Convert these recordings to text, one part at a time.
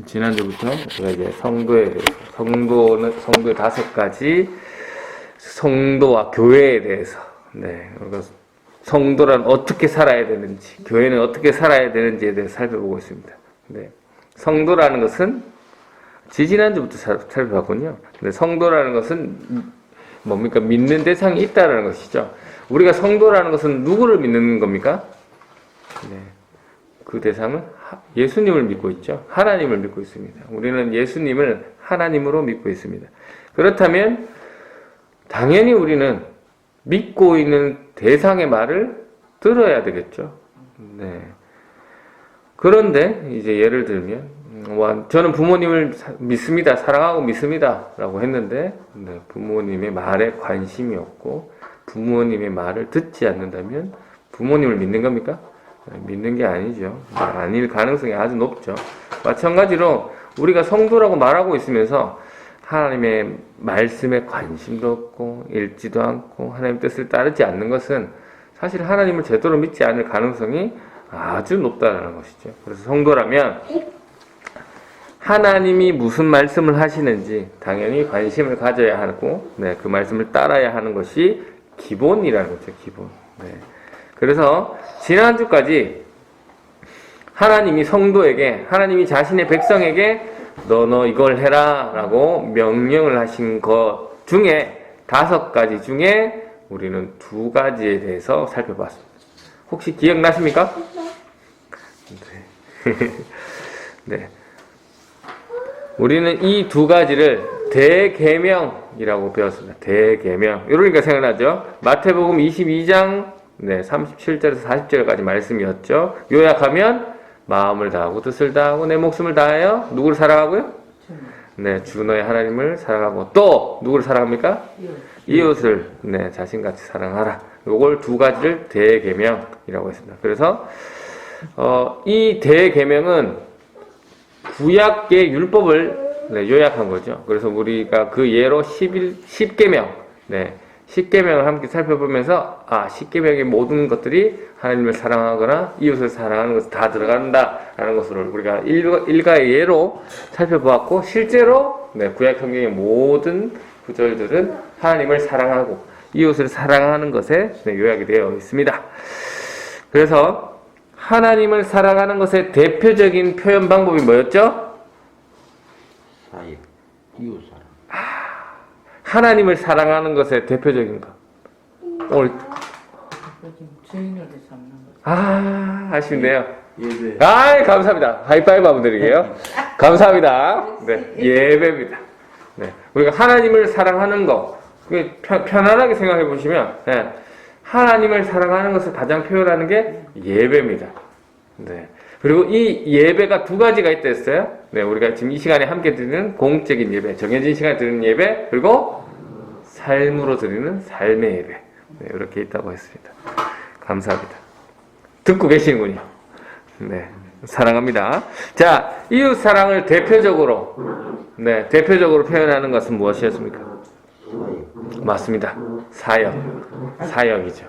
지난주부터 우리가 이제 성도에 대해서, 성도의 5가지 성도와 교회에 대해서, 그리고 성도란 어떻게 살아야 되는지, 교회는 어떻게 살아야 되는지에 대해서 살펴보고 있습니다. 성도라는 것은 지난주부터 살펴봤군요. 근데 성도라는 것은 뭡니까? 믿는 대상이 있다는 것이죠. 우리가 성도라는 것은 누구를 믿는 겁니까? 그 대상은 예수님을 믿고 있죠. 하나님을 믿고 있습니다. 우리는 예수님을 하나님으로 믿고 있습니다. 그렇다면 당연히 우리는 믿고 있는 대상의 말을 들어야 되겠죠. 그런데 이제 예를 들면 저는 부모님을 믿습니다. 사랑하고 믿습니다. 라고 했는데 부모님의 말에 관심이 없고 부모님의 말을 듣지 않는다면 부모님을 믿는 겁니까? 믿는 게 아니죠. 아닐 가능성이 아주 높죠. 마찬가지로 우리가 성도라고 말하고 있으면서 하나님의 말씀에 관심도 없고 읽지도 않고 하나님의 뜻을 따르지 않는 것은 사실 하나님을 제대로 믿지 않을 가능성이 아주 높다는 것이죠. 그래서 성도라면 하나님이 무슨 말씀을 하시는지 당연히 관심을 가져야 하고 그 말씀을 따라야 하는 것이 기본이라는 거죠. 기본. 그래서 지난주까지 하나님이 성도에게, 하나님이 자신의 백성에게 너 이걸 해라 라고 명령을 하신 것 중에 5가지 중에 우리는 2가지에 대해서 살펴봤습니다. 혹시 기억나십니까? 네. 우리는 이 2가지를 대계명이라고 배웠습니다. 대계명. 이러니까 생각나죠? 마태복음 22장 37절에서 40절까지 말씀이었죠. 요약하면 마음을 다하고 뜻을 다하고 내 목숨을 다하여 누구를 사랑하고요? 주 너의 하나님을 사랑하고 또 누구를 사랑합니까? 이웃을 자신같이 사랑하라. 요걸 2가지를 대계명이라고 했습니다. 그래서 이 대계명은 구약의 율법을 요약한 거죠. 그래서 우리가 그 예로 10계명 10계명을 함께 살펴보면서 10계명의 모든 것들이 하나님을 사랑하거나 이웃을 사랑하는 것이 다 들어간다라는 것을 우리가 일가의 예로 살펴보았고 실제로 구약 성경의 모든 구절들은 하나님을 사랑하고 이웃을 사랑하는 것에 요약이 되어 있습니다. 그래서 하나님을 사랑하는 것의 대표적인 표현 방법이 뭐였죠? 사이, 이웃 사랑. 하나님을 사랑하는 것의 대표적인 것. 오늘 주인을 잡는 거. 아쉽네요. 예배. 감사합니다. 하이파이브 한번 드릴게요. 감사합니다. 예배입니다. 우리가 하나님을 사랑하는 것, 편안하게 생각해 보시면, 하나님을 사랑하는 것을 가장 표현하는 게 예배입니다. 그리고 이 예배가 2가지가 있다 했어요. 우리가 지금 이 시간에 함께 드리는 공적인 예배, 정해진 시간에 드리는 예배, 그리고 삶으로 드리는 삶의 예배. 이렇게 있다고 했습니다. 감사합니다. 듣고 계시는군요. 사랑합니다. 자, 이웃 사랑을 대표적으로 표현하는 것은 무엇이었습니까? 맞습니다. 사역이죠.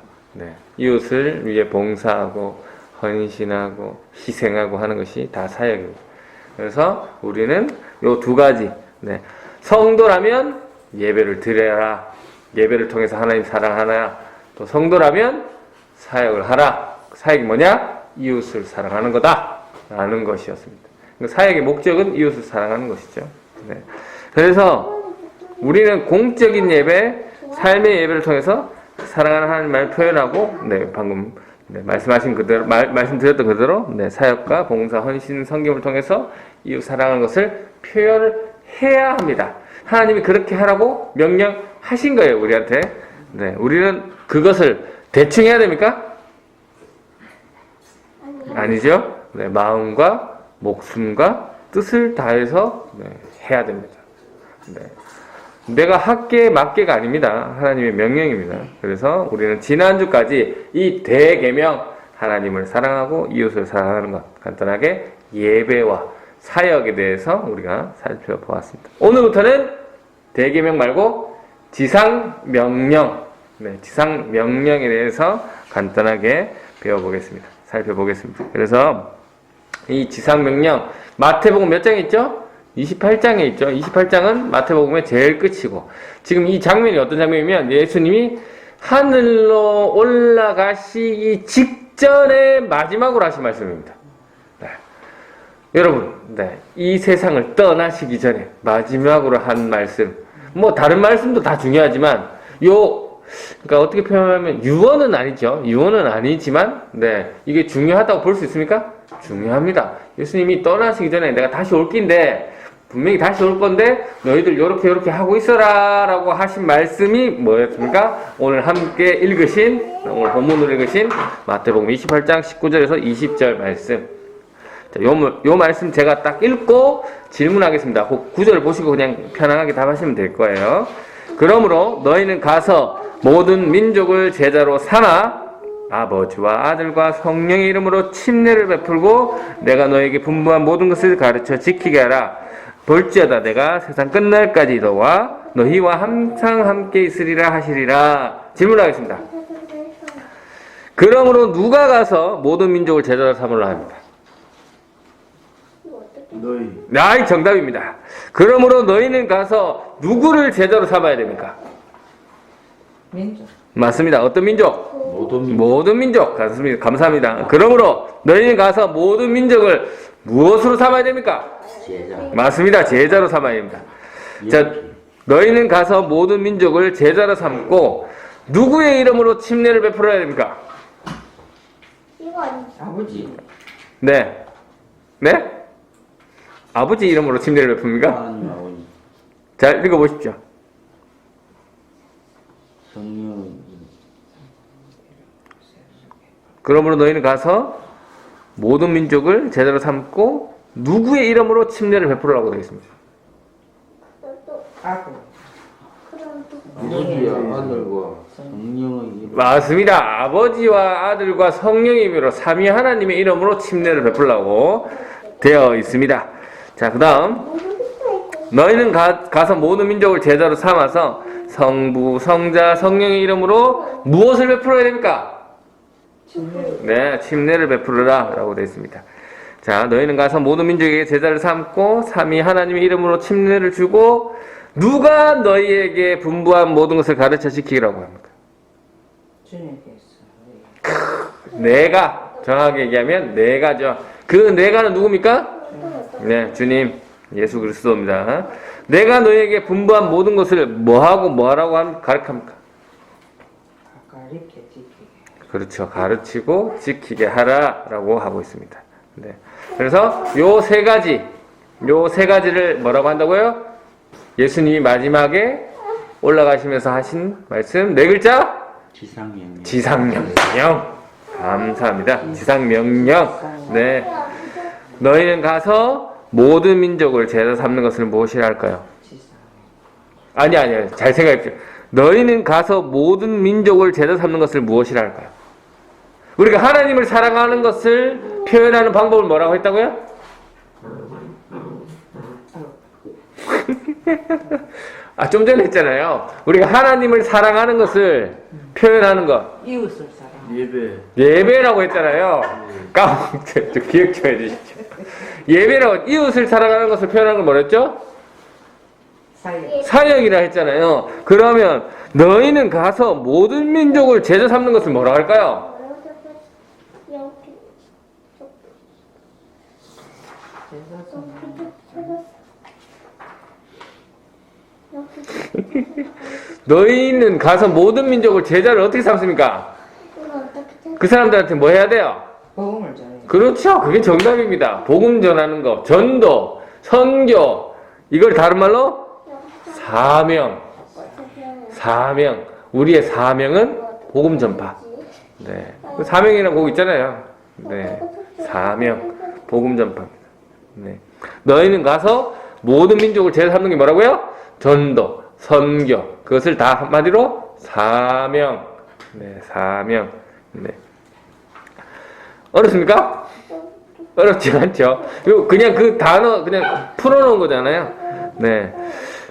이웃을 위해 봉사하고 헌신하고 희생하고 하는 것이 다 사역입니다. 그래서 우리는 요 2가지 성도라면 예배를 드려라. 예배를 통해서 하나님 사랑하라. 또 성도라면 사역을 하라. 사역이 뭐냐? 이웃을 사랑하는 거다 라는 것이었습니다. 사역의 목적은 이웃을 사랑하는 것이죠. 그래서 우리는 공적인 예배, 삶의 예배를 통해서 사랑하는 하나님을 표현하고 방금 말씀하신 그대로 말씀드렸던 그대로 사역과 봉사, 헌신, 섬김을 통해서 이웃 사랑하는 것을 표현을 해야 합니다. 하나님이 그렇게 하라고 명령하신 거예요, 우리한테. 우리는 그것을 대충 해야 됩니까? 아니죠. 마음과 목숨과 뜻을 다해서 해야 됩니다. 내가 학계 맞게가 아닙니다. 하나님의 명령입니다. 그래서 우리는 지난주까지 이 대계명, 하나님을 사랑하고 이웃을 사랑하는 것, 간단하게 예배와 사역에 대해서 우리가 살펴보았습니다. 오늘부터는 대계명 말고 지상명령, 지상명령에 대해서 간단하게 배워보겠습니다. 살펴보겠습니다. 그래서 이 지상명령, 마태복음 몇 장에 있죠? 28장에 있죠. 28장은 마태복음의 제일 끝이고, 지금 이 장면이 어떤 장면이면 예수님이 하늘로 올라가시기 직전에 마지막으로 하신 말씀입니다. 네. 여러분, 네. 이 세상을 떠나시기 전에 마지막으로 한 말씀, 뭐 다른 말씀도 다 중요하지만 그러니까 어떻게 표현하면 유언은 아니죠. 유언은 아니지만, 네. 이게 중요하다고 볼 수 있습니까? 중요합니다. 예수님이 떠나시기 전에 내가 다시 올 긴데, 분명히 다시 올 건데 너희들 요렇게 하고 있어라 라고 하신 말씀이 뭐였습니까? 오늘 함께 읽으신, 오늘 본문으로 읽으신 마태복음 28장 19절에서 20절 말씀. 자, 요 말씀 제가 딱 읽고 질문하겠습니다. 그 구절 보시고 그냥 편안하게 답하시면 될 거예요. 그러므로 너희는 가서 모든 민족을 제자로 삼아 아버지와 아들과 성령의 이름으로 침례를 베풀고 내가 너에게 분부한 모든 것을 가르쳐 지키게 하라. 볼지어다 내가 세상 끝날까지 너와 너희와 항상 함께 있으리라 하시리라. 질문하겠습니다. 그러므로 누가 가서 모든 민족을 제자로 삼으라 합니다. 너희. 네, 정답입니다. 그러므로 너희는 가서 누구를 제자로 삼아야 됩니까? 민족. 맞습니다. 어떤 민족? 모든 모든 민족. 감사합니다. 그러므로 너희는 가서 모든 민족을 무엇으로 삼아야 됩니까? 제자. 맞습니다. 제자로 삼아야 됩니다. 자, 너희는 가서 모든 민족을 제자로 삼고 누구의 이름으로 침례를 베풀어야 됩니까? 아버지. 네. 네? 아버지 이름으로 침례를 베풉니까? 하나님 아버지. 잘 읽어보십시오. 성령. 그러므로 너희는 가서 모든 민족을 제자로 삼고 누구의 이름으로 침례를 베풀으라고 되어 있습니다. 아들. 아버지와 아들과 성령의 이름. 맞습니다. 아버지와 아들과 성령의 이름으로 삼위 하나님의 이름으로 침례를 베풀라고 되어 있습니다. 자, 그 다음 너희는 가서 모든 민족을 제자로 삼아서 성부, 성자, 성령의 이름으로 무엇을 베풀어야 됩니까? 네, 침례를 베풀으라 라고 되어 있습니다. 자, 너희는 가서 모든 민족에게 제자를 삼고 삼위 하나님의 이름으로 침례를 주고 누가 너희에게 분부한 모든 것을 가르쳐 지키라고 합니까? 주님께서. 내가, 정확하게 얘기하면 내가죠. 그 내가는 누굽니까? 네, 주님 예수 그리스도입니다. 내가 너희에게 분부한 모든 것을 뭐하고 뭐하라고 가르칩니까? 가르쳐 지키게. 그렇죠. 가르치고 지키게 하라라고 하고 있습니다. 네. 그래서 요 세 가지를 뭐라고 한다고요? 예수님이 마지막에 올라가시면서 하신 말씀 네 글자? 지상명령. 지상명령. 감사합니다. 지상명령. 네. 너희는 가서 모든 민족을 제자 삼는 것을 무엇이라 할까요? 아니. 잘 생각해보세요. 너희는 가서 모든 민족을 제자 삼는 것을 무엇이라 할까요? 우리가 하나님을 사랑하는 것을 표현하는 방법을 뭐라고 했다고요? 좀 전에 했잖아요. 우리가 하나님을 사랑하는 것을 표현하는 것. 이웃을 사랑. 예배라고 했잖아요. 까먹었죠. 기억 좀 해주십시오. 예배라고, 이웃을 사랑하는 것을 표현하는 건 뭐랬죠? 사역이라 했잖아요. 그러면 너희는 가서 모든 민족을 제자 삼는 것을 뭐라고 할까요? 너희는 가서 모든 민족을 제자를 어떻게 삼습니까? 그 사람들한테 뭐 해야 돼요? 복음을 전해. 그렇죠. 그게 정답입니다. 복음 전하는 거, 전도, 선교, 이걸 다른 말로 사명. 우리의 사명은 복음 전파. 네. 그 사명이라는 곡 있잖아요. 네. 사명, 복음 전파입니다. 네. 너희는 가서 모든 민족을 제자 삼는 게 뭐라고요? 전도, 선교. 그것을 다 한마디로 사명. 네, 사명. 네. 어렵습니까? 어렵지 않죠. 그냥 그 단어 그냥 풀어놓은 거잖아요. 네.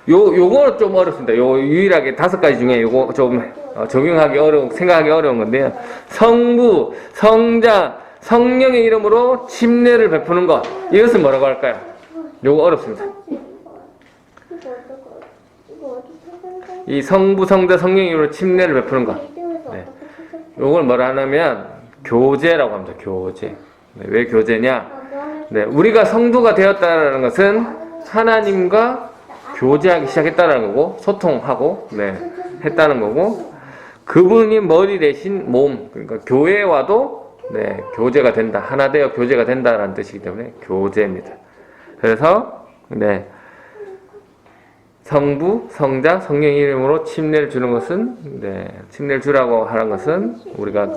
요거 좀 어렵습니다. 유일하게 5가지 중에 요거 좀 적용하기 생각하기 어려운 건데요. 성부, 성자, 성령의 이름으로 침례를 베푸는 것. 이것은 뭐라고 할까요? 요거 어렵습니다. 이 성부, 성자, 성령의 이름으로 침례를 베푸는 것. 네. 요걸 뭐라 하냐면 교제라고 합니다. 교제. 네, 왜 교제냐? 네, 우리가 성도가 되었다는 것은 하나님과 교제하기 시작했다는 거고, 소통하고, 네, 했다는 거고, 그분이 머리 대신 몸, 그러니까 교회와도, 네, 교제가 된다. 하나 되어 교제가 된다라는 뜻이기 때문에 교제입니다. 그래서, 네, 성부, 성자, 성령의 이름으로 침례를 주는 것은, 네, 침례를 주라고 하는 것은 우리가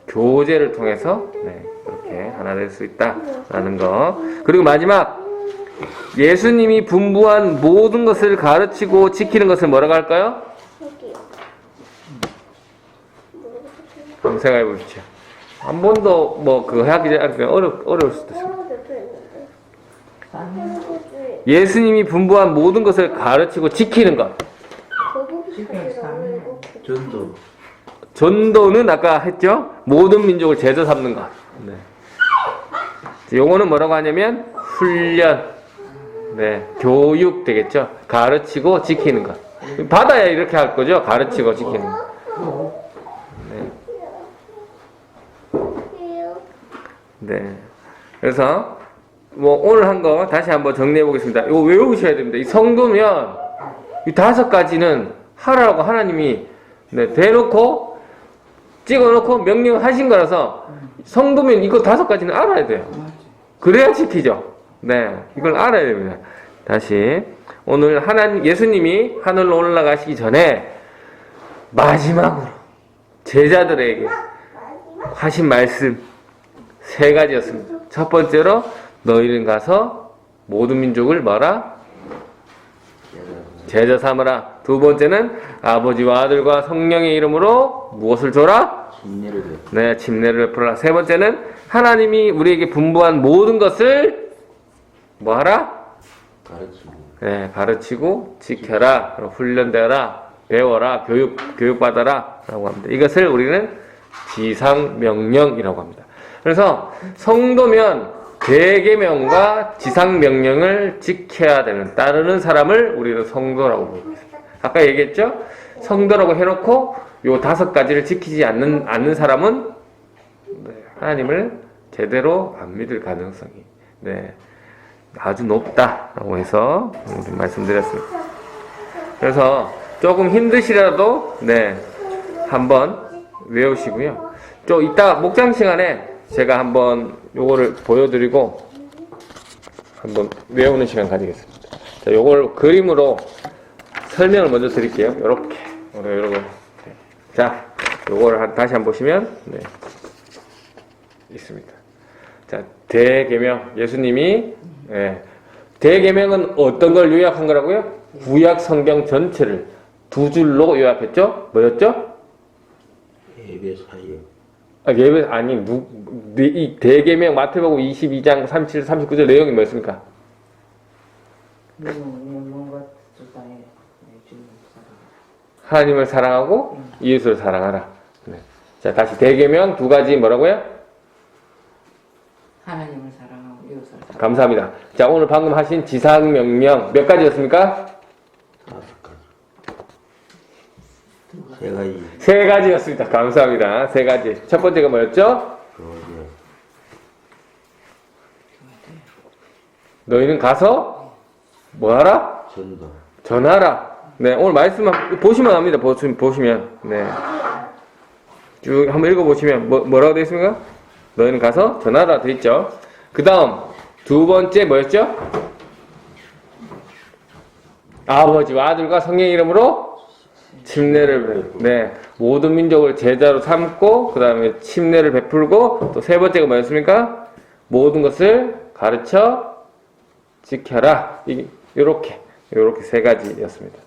교제를 통해서, 네, 이렇게 하나 될 수 있다라는 거. 그리고 마지막, 예수님이 분부한 모든 것을 가르치고 지키는 것을 뭐라고 할까요? 한번 생각해 보십시오. 한 번도 뭐 그거 하기 전에 어려울 수도 있습니다. 예수님이 분부한 모든 것을 가르치고 지키는 것. 전도. 전도는 아까 했죠? 모든 민족을 제자 삼는 것. 네. 요거는 뭐라고 하냐면 훈련, 네, 교육 되겠죠? 가르치고 지키는 것. 받아야 이렇게 할 거죠? 가르치고 지키는 것. 네. 그래서 뭐 오늘 한 거 다시 한번 정리해 보겠습니다. 이거 외우셔야 됩니다. 이 성도면 이 5가지는 하라고 하나님이, 네, 대놓고 찍어놓고 명령하신 거라서 성도면 이거 5가지는 알아야 돼요. 그래야 지키죠. 네, 이걸 알아야 됩니다. 다시 오늘 예수님이 하늘로 올라가시기 전에 마지막으로 제자들에게 하신 말씀 3가지였습니다. 첫 번째로 너희는 가서 모든 민족을 뭐라? 제자 삼으라. 두 번째는 아버지와 아들과 성령의 이름으로 무엇을 줘라? 침례를 베풀라. 네, 침례를 베풀라. 세 번째는 하나님이 우리에게 분부한 모든 것을 뭐하라? 가르치고. 네, 가르치고 지켜라. 훈련되어라. 배워라. 교육받아라. 라고 합니다. 이것을 우리는 지상명령이라고 합니다. 그래서 성도면 대계명과 지상명령을 지켜야 되는, 따르는 사람을 우리는 성도라고 부르고 있습니다. 아까 얘기했죠? 성도라고 해놓고 요 5가지를 지키지 않는 사람은, 네, 하나님을 제대로 안 믿을 가능성이, 네, 아주 높다라고 해서 말씀드렸습니다. 그래서 조금 힘드시라도, 네, 한번 외우시고요. 좀 이따 목장 시간에 제가 한번 요거를 보여드리고 한번 외우는 시간 가지겠습니다. 자, 요걸 그림으로 설명을 먼저 드릴게요. 요렇게. 요렇게. 자, 요거를 다시 한번 보시면, 네, 있습니다. 자, 대계명. 예수님이, 네, 대계명은 어떤 걸 요약한 거라고요? 구약 성경 전체를 2줄로 요약했죠? 뭐였죠? 예배 사역. 예배, 아니, 이 대계명 마태복음 22장 37, 39절 내용이 뭐였습니까? 하나님을 사랑하고 이웃을 사랑하라. 네. 자, 다시 대계명 2가지 뭐라고요? 하나님을 사랑하고 이웃을 사랑하고. 감사합니다. 자, 오늘 방금 하신 지상명령 몇 가지였습니까? 5가지. 3가지였습니다. 감사합니다. 3가지. 첫 번째가 뭐였죠? 너희는 가서 뭐하라? 전도. 전하라. 네, 오늘 말씀 보시면 압니다. 보시면, 네, 쭉 한번 읽어보시면 뭐라고 되어 있습니까? 너희는 가서 전하라 되어 있죠. 그 다음 2번째 뭐였죠? 아버지와 아들과 성령의 이름으로 침례를, 네, 모든 민족을 제자로 삼고 그 다음에 침례를 베풀고, 또 3번째가 뭐였습니까? 모든 것을 가르쳐 지켜라. 요렇게 3가지였습니다.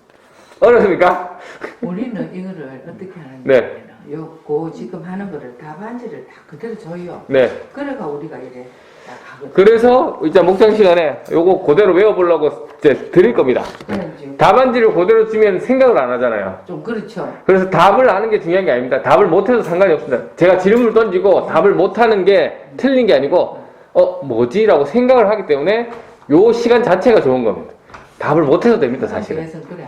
어렵습니까? 우리는 이거를 어떻게 하는지, 네. 요 지금 하는 거를 답안지를 다 그대로 줘요. 네. 그래가 우리가 이래 그래서 이제 목장 시간에 요거 그대로 외워보려고 이제 드릴 겁니다. 답안지를 그대로 주면 생각을 안 하잖아요. 좀 그렇죠. 그래서 답을 아는 게 중요한 게 아닙니다. 답을 못해도 상관이 없습니다. 제가 질문을 던지고 답을 못하는 게 틀린 게 아니고 뭐지? 라고 생각을 하기 때문에 요 시간 자체가 좋은 겁니다. 답을 못해도 됩니다, 사실은. 그래서 그래.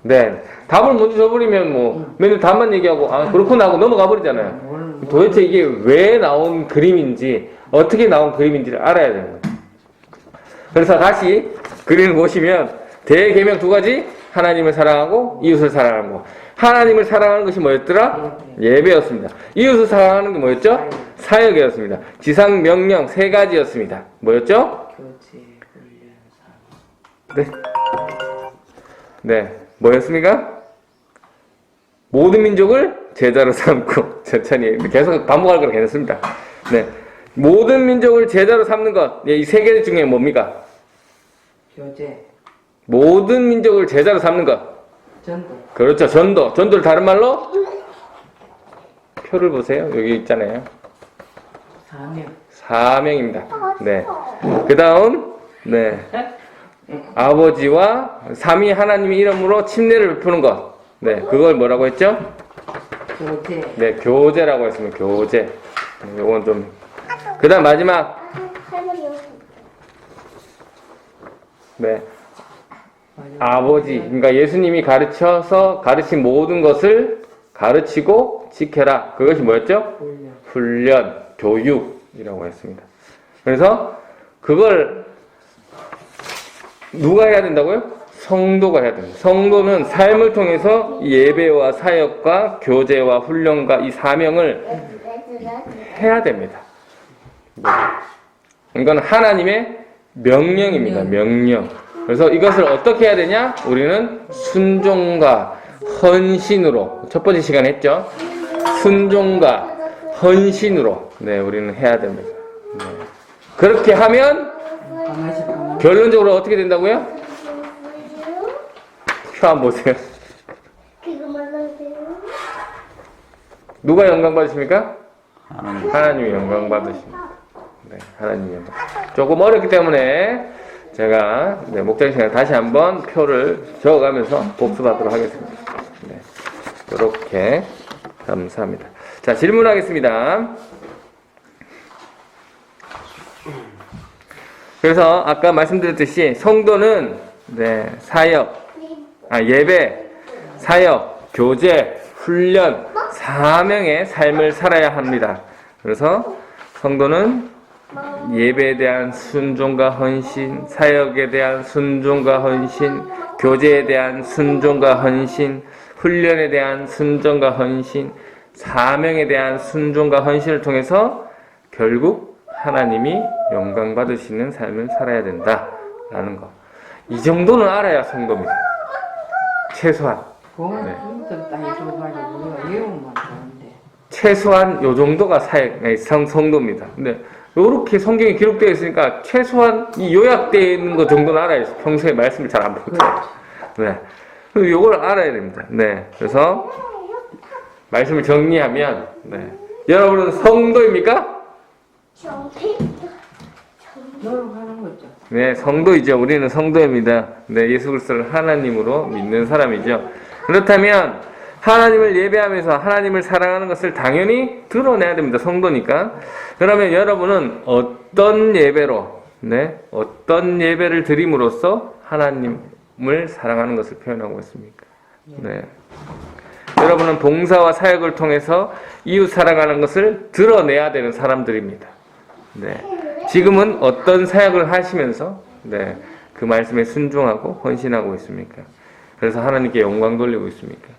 네. 답을 먼저 줘버리면 뭐 맨날 답만 얘기하고 그렇구나 하고 넘어가 버리잖아요. 도대체 이게 왜 나온 그림인지 어떻게 나온 그림인지를 알아야 되는 거예요. 그래서 다시 그림을 보시면 대계명 두 가지, 하나님을 사랑하고 이웃을 사랑하는 거. 하나님을 사랑하는 것이 뭐였더라? 예배였습니다. 이웃을 사랑하는 게 뭐였죠? 사역이었습니다. 지상 명령 세 가지였습니다. 뭐였죠? 교제, 훈련, 사랑. 네. 네. 뭐였습니까? 모든 민족을 제자로 삼고 천천히 계속 반복할 거라 괜찮습니다. 네. 모든 민족을 제자로 삼는 것. 이 세 개 중에 뭡니까? 교제, 모든 민족을 제자로 삼는 것. 전도. 그렇죠. 전도. 전도를 다른 말로 표를 보세요. 여기 있잖아요. 사명. 사명입니다. 네. 그 다음, 네. 아버지와 삼위 하나님의 이름으로 침례를 베푸는 것. 네. 그걸 뭐라고 했죠? 교제. 네. 교제라고 했습니다. 교제. 네, 요건 좀. 그 다음 마지막. 네. 아버지. 그러니까 예수님이 가르친 모든 것을 가르치고 지켜라. 그것이 뭐였죠? 훈련, 교육이라고 했습니다. 그래서 그걸 누가 해야 된다고요? 성도가 해야 됩니다. 성도는 삶을 통해서 예배와 사역과 교제와 훈련과 이 사명을 해야 됩니다. 이건 하나님의 명령입니다. 명령. 그래서 이것을 어떻게 해야 되냐? 우리는 순종과 헌신으로 첫 번째 시간에 했죠. 순종과 헌신으로 우리는 해야 됩니다. 네. 그렇게 하면 결론적으로 어떻게 된다고요? 표 한번 보세요. 누가 영광 받으십니까? 하나님이 영광 받으십니다. 네, 하나님이 영광. 조금 어렵기 때문에 제가 목장 시간에 다시 한번 표를 적어가면서 복습하도록 하겠습니다. 네, 이렇게 감사합니다. 자, 질문하겠습니다. 그래서 아까 말씀드렸듯이 성도는 예배, 사역, 교제, 훈련, 사명의 삶을 살아야 합니다. 그래서 성도는 예배에 대한 순종과 헌신, 사역에 대한 순종과 헌신, 교제에 대한 순종과 헌신, 훈련에 대한 순종과 헌신, 사명에 대한 순종과 헌신을 통해서 결국 하나님이 영광 받으시는 삶을 살아야 된다라는 거. 이 정도는 알아야 성도입니다. 최소한. 최소한 요 정도가 성도입니다. 근데 요렇게 성경에 기록되어 있으니까 최소한 이 요약되어 있는 것 정도는 알아야 돼요. 평소에 말씀을 잘 안 보죠. 네. 요걸 알아야 됩니다. 네. 그래서 말씀을 정리하면, 여러분은 성도입니까? 노력하는 거죠. 네, 성도이죠. 우리는 성도입니다. 네, 예수 그리스도를 하나님으로 믿는 사람이죠. 그렇다면 하나님을 예배하면서 하나님을 사랑하는 것을 당연히 드러내야 됩니다. 성도니까. 그러면 여러분은 어떤 예배로, 어떤 예배를 드림으로써 하나님을 사랑하는 것을 표현하고 있습니까? 네. 여러분은 봉사와 사역을 통해서 이웃 사랑하는 것을 드러내야 되는 사람들입니다. 네. 지금은 어떤 사역을 하시면서 그 말씀에 순종하고 헌신하고 있습니까? 그래서 하나님께 영광 돌리고 있습니까?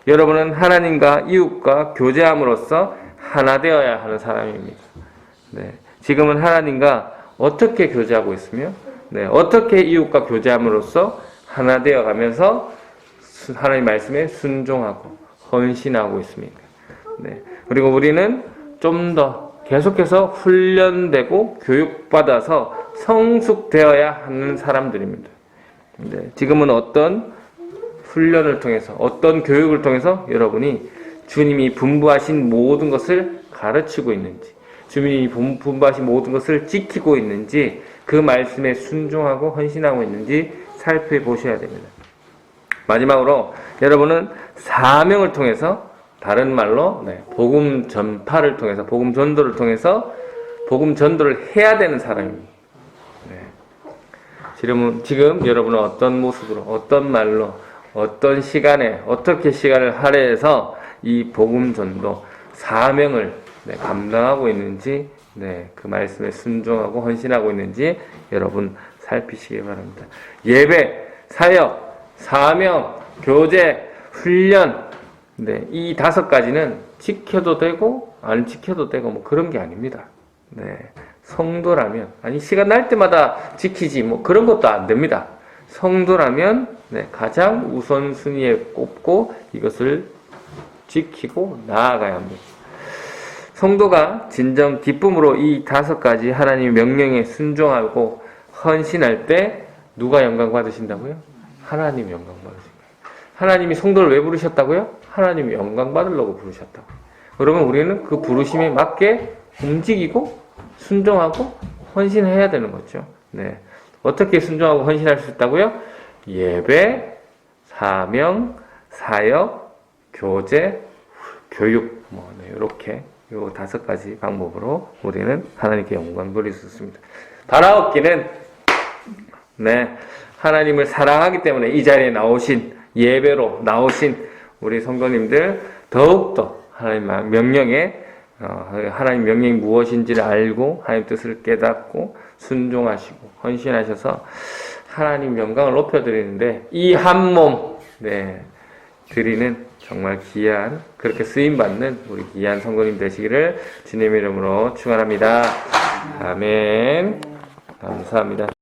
여러분은 하나님과 이웃과 교제함으로써 하나 되어야 하는 사람입니다. 지금은 하나님과 어떻게 교제하고 있으며 어떻게 이웃과 교제함으로써 하나 되어가면서 하나님 말씀에 순종하고 헌신하고 있습니까? 그리고 우리는 좀 더 계속해서 훈련되고 교육받아서 성숙되어야 하는 사람들입니다. 지금은 어떤 훈련을 통해서, 어떤 교육을 통해서 여러분이 주님이 분부하신 모든 것을 가르치고 있는지, 주민이 분바신 모든 것을 지키고 있는지 그 말씀에 순종하고 헌신하고 있는지 살펴보셔야 됩니다. 마지막으로 여러분은 사명을 통해서 다른 말로 복음 전파를 통해서 복음 전도를 통해서 복음 전도를 해야 되는 사람입니다. 지금 여러분은 어떤 모습으로 어떤 말로 어떤 시간에 어떻게 시간을 할애해서 이 복음 전도 사명을 감당하고 있는지 그 말씀에 순종하고 헌신하고 있는지 여러분 살피시기 바랍니다. 예배, 사역, 사명, 교제, 훈련 이 5가지는 지켜도 되고 안 지켜도 되고 뭐 그런 게 아닙니다. 성도라면 시간 날 때마다 지키지 뭐 그런 것도 안 됩니다. 성도라면 가장 우선순위에 꼽고 이것을 지키고 나아가야 합니다. 성도가 진정 기쁨으로 이 5가지 하나님의 명령에 순종하고 헌신할 때 누가 영광 받으신다고요? 하나님 영광 받으신다. 하나님이 성도를 왜 부르셨다고요? 하나님이 영광 받으려고 부르셨다고. 그러면 우리는 그 부르심에 맞게 움직이고 순종하고 헌신해야 되는 거죠. 어떻게 순종하고 헌신할 수 있다고요? 예배, 사명, 사역, 교제, 교육 이렇게 요 5가지 방법으로 우리는 하나님께 영광 돌릴 수 있습니다. 바라옵기는 하나님을 사랑하기 때문에 이 자리에 나오신 예배로 나오신 우리 성도님들 더욱더 하나님 명령에 하나님 명령이 무엇인지를 알고 하나님 뜻을 깨닫고 순종하시고 헌신하셔서 하나님 영광을 높여드리는데 이 한 몸 드리는 정말 귀한 그렇게 쓰임받는 우리 귀한 성도님 되시기를 주님의 이름으로 축원합니다. 아멘. 감사합니다.